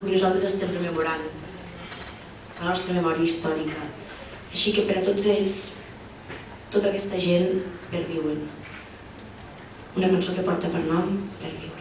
Nosaltres estem rememorant la nostra memòria històrica. Així que per a tots ells, tota aquesta gent perviuen. Una cançó que porta per nom Perviure.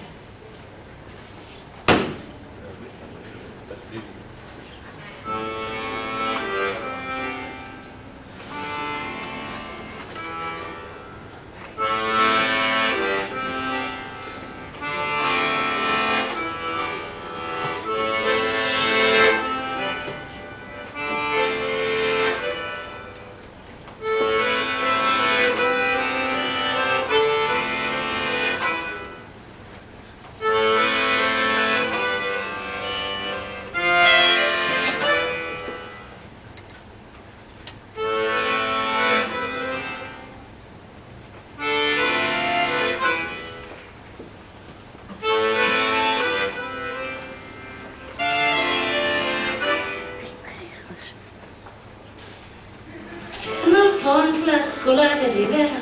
L'escola de Rivera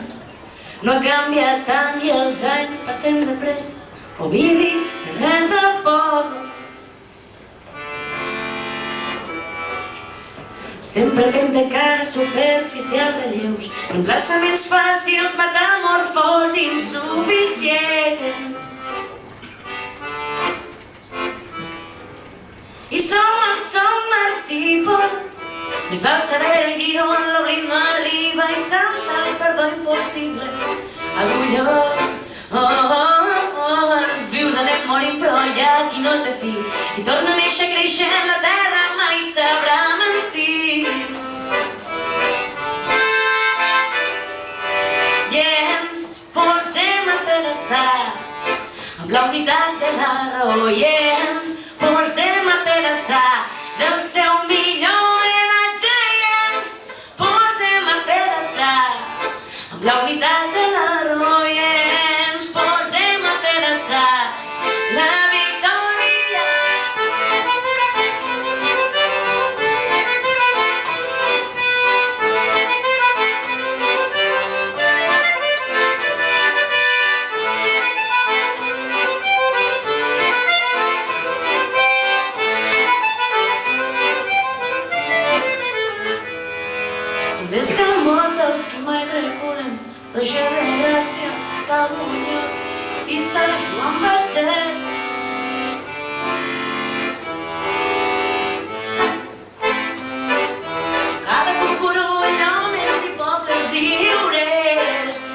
no ha canviat tant i els anys passen de pressa. Ovidi, de res a poc. Sempre pell de cara superficial de lleus, emplaçaments fàcils, metamorfosi insuficient. I som el Sant Martí Pol, més val saber-ho i dir-ho en l'oblit no arriba i sembla el perdó impossible. Agulló, els vius anem morint però hi ha qui no té fi i torna a néixer creixent la terra mai sabrà mentir. I ens posem a pedaçar amb la unitat de la raó i ens posem a pedaçar del seu millor la unitat de la raó i ens posem a pedaçar la victòria. Són les camotes que mai reculen, Roger de Gràcia, Catalunya, artista Joan Basset. Cada cucurú en homes i pobles lliures,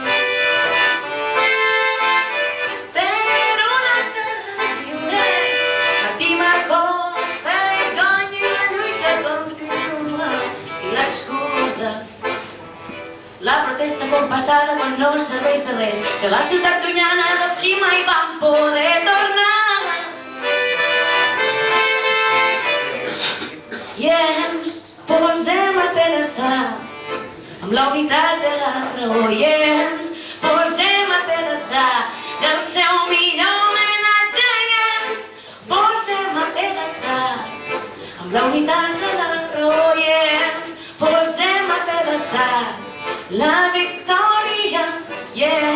per una terra lliure. Martí Marcó, Fèlix Goñi, la lluita continua i l'excusa. La protesta compassada quan no serveix de res, de la ciutat llunyana dels qui mai van poder tornar. I ens posem a pedaçar amb la unitat de la raó i ens posem a pedaçar del seu millor homenatge i ens posem a pedaçar amb la unitat de la raó i ens posem a pedaçar la victòria, yeah.